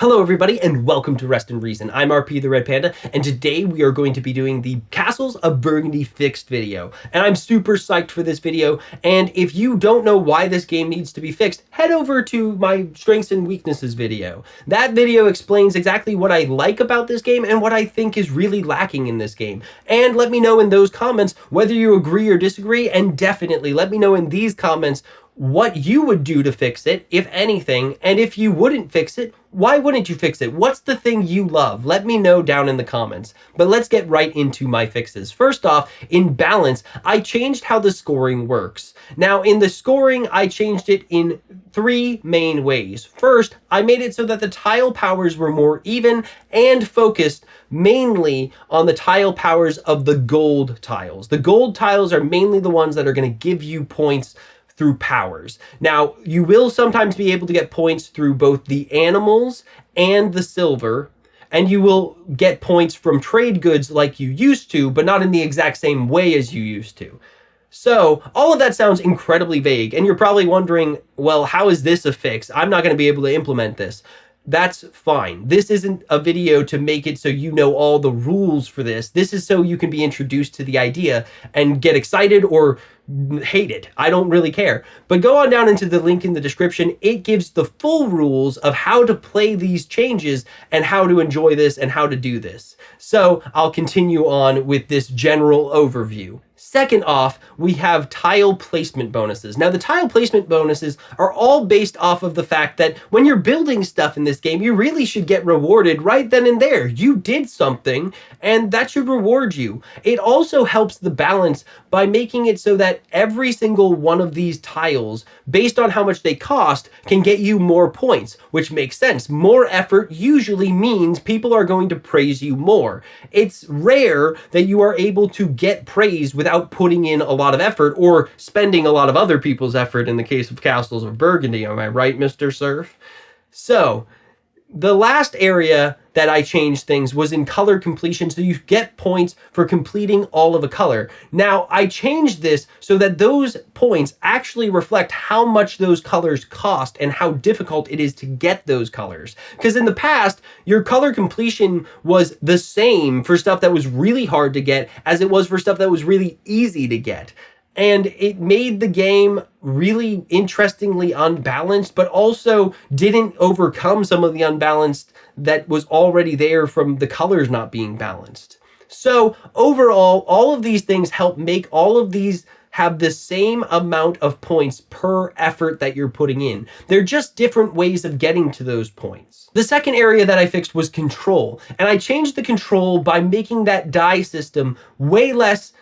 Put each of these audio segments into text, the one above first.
Hello everybody and welcome to Rest and Reason. I'm RP the Red Panda and today we are going to be doing the Castles of Burgundy fixed video. And I'm super psyched for this video, and if you don't know why this game needs to be fixed, head over to my strengths and weaknesses video. That video explains exactly what I like about this game and what I think is really lacking in this game. And let me know in those comments whether you agree or disagree, and definitely let me know in these comments what you would do to fix it, if anything, and if you wouldn't fix it, why wouldn't you fix it? What's the thing you love? Let me know down in the comments. But let's get right into my fixes. First off, in balance, I changed how the scoring works. Now, in the scoring, I changed it in three main ways. First, I made it so that the tile powers were more even and focused mainly on the tile powers of the gold tiles. The gold tiles are mainly the ones that are going to give you points through powers. Now, you will sometimes be able to get points through both the animals and the silver, and you will get points from trade goods like you used to, but not in the exact same way as you used to. So, all of that sounds incredibly vague, and you're probably wondering, well, how is this a fix? I'm not going to be able to implement this. That's fine. This isn't a video to make it so you know all the rules for this. This is so you can be introduced to the idea and get excited or hate it. I don't really care. But go on down into the link in the description. It gives the full rules of how to play these changes and how to enjoy this and how to do this. So I'll continue on with this general overview. Second off, we have tile placement bonuses. Now, the tile placement bonuses are all based off of the fact that when you're building stuff in this game, you really should get rewarded right then and there. You did something, and that should reward you. It also helps the balance by making it so that every single one of these tiles, based on how much they cost, can get you more points, which makes sense. More effort usually means people are going to praise you more. It's rare that you are able to get praise without putting in a lot of effort or spending a lot of other people's effort in the case of Castles of Burgundy. Am I right, Mr. Surf? So, the last area that I changed things was in color completion, so you get points for completing all of a color. Now, I changed this so that those points actually reflect how much those colors cost and how difficult it is to get those colors. Because in the past, your color completion was the same for stuff that was really hard to get as it was for stuff that was really easy to get. And it made the game really interestingly unbalanced, but also didn't overcome some of the unbalanced that was already there from the colors not being balanced. So overall, all of these things help make all of these have the same amount of points per effort that you're putting in. They're just different ways of getting to those points. The second area that I fixed was control, and I changed the control by making that die system way less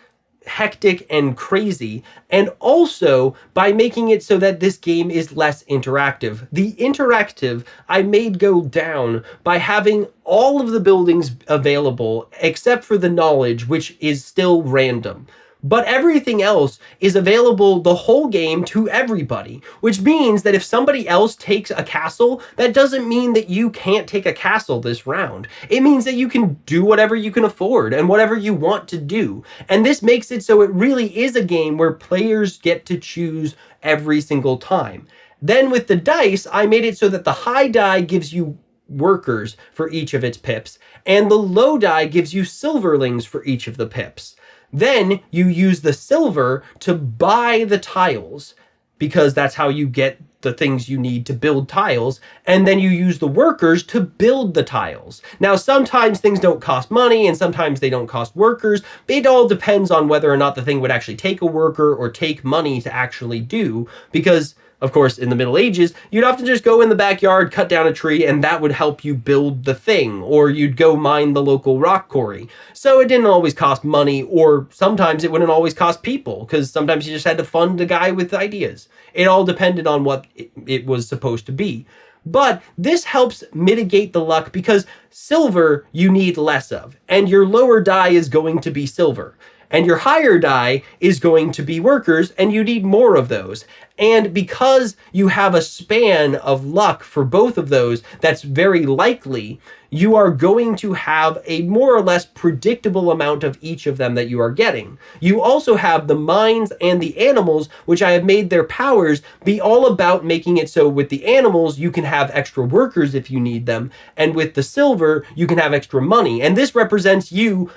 hectic and crazy, and also by making it so that this game is less interactive. The interactive I made go down by having all of the buildings available except for the knowledge, which is still random. But everything else is available the whole game to everybody, which means that if somebody else takes a castle, that doesn't mean that you can't take a castle this round. It means that you can do whatever you can afford and whatever you want to do. And this makes it so it really is a game where players get to choose every single time. Then with the dice, I made it so that the high die gives you workers for each of its pips, and the low die gives you silverlings for each of the pips. Then you use the silver to buy the tiles, because that's how you get the things you need to build tiles, and then you use the workers to build the tiles. Now, sometimes things don't cost money, and sometimes they don't cost workers. It all depends on whether or not the thing would actually take a worker or take money to actually do, because of course, in the Middle Ages, you'd often just go in the backyard, cut down a tree, and that would help you build the thing, or you'd go mine the local rock quarry. So it didn't always cost money, or sometimes it wouldn't always cost people, because sometimes you just had to fund a guy with ideas. It all depended on what it was supposed to be. But this helps mitigate the luck because silver you need less of, and your lower die is going to be silver. And your higher die is going to be workers, and you need more of those. And because you have a span of luck for both of those, that's very likely, you are going to have a more or less predictable amount of each of them that you are getting. You also have the mines and the animals, which I have made their powers be all about making it so with the animals, you can have extra workers if you need them. And with the silver, you can have extra money. And this represents you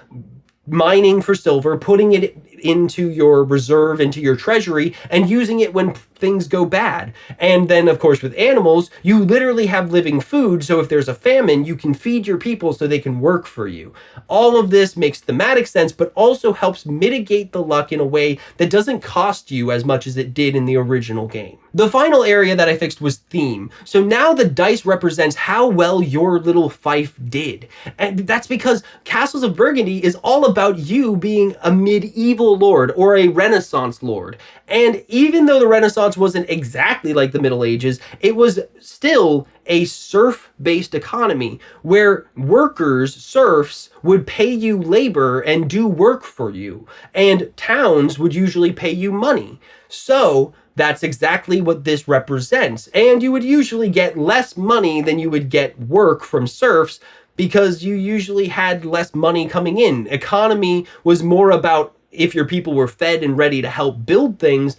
mining for silver, putting it into your reserve, into your treasury, and using it when things go bad. And then, of course, with animals, you literally have living food, so if there's a famine, you can feed your people so they can work for you. All of this makes thematic sense, but also helps mitigate the luck in a way that doesn't cost you as much as it did in the original game. The final area that I fixed was theme. So now the dice represents how well your little fief did. And that's because Castles of Burgundy is all about you being a medieval lord or a Renaissance lord. And even though the Renaissance wasn't exactly like the Middle Ages, it was still a serf-based economy where workers, serfs, would pay you labor and do work for you. And towns would usually pay you money. So that's exactly what this represents. And you would usually get less money than you would get work from serfs because you usually had less money coming in. Economy was more about if your people were fed and ready to help build things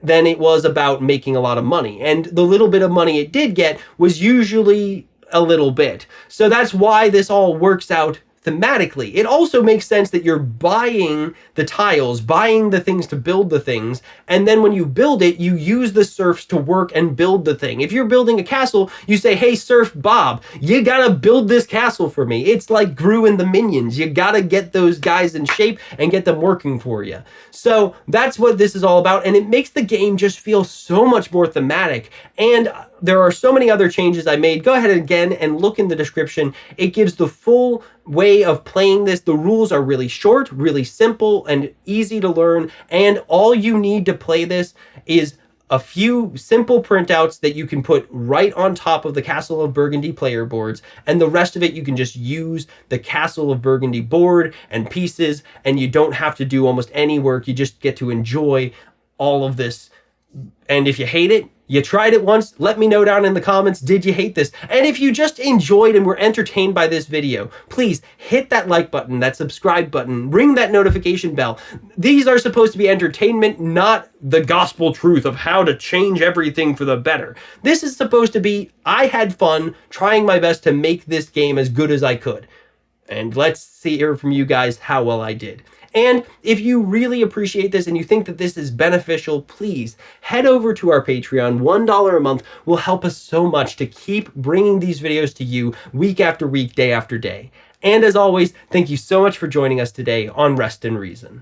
than it was about making a lot of money. And the little bit of money it did get was usually a little bit. So that's why this all works out thematically. It also makes sense that you're buying the tiles, buying the things to build the things, and then when you build it, you use the serfs to work and build the thing. If you're building a castle, you say, hey, Serf Bob, you gotta build this castle for me. It's like Gru and the Minions. You gotta get those guys in shape and get them working for you. So that's what this is all about, and it makes the game just feel so much more thematic. And there are so many other changes I made. Go ahead again and look in the description. It gives the full way of playing this. The rules are really short, really simple, and easy to learn. And all you need to play this is a few simple printouts that you can put right on top of the Castle of Burgundy player boards, and the rest of it you can just use the Castle of Burgundy board and pieces, and you don't have to do almost any work. You just get to enjoy all of this. And if you hate it, you tried it once, let me know down in the comments, did you hate this? And if you just enjoyed and were entertained by this video, please hit that like button, that subscribe button, ring that notification bell. These are supposed to be entertainment, not the gospel truth of how to change everything for the better. This is supposed to be, I had fun trying my best to make this game as good as I could. And let's hear from you guys how well I did. And if you really appreciate this and you think that this is beneficial, please head over to our Patreon. $1 a month will help us so much to keep bringing these videos to you week after week, day after day. And as always, thank you so much for joining us today on Rest and Reason.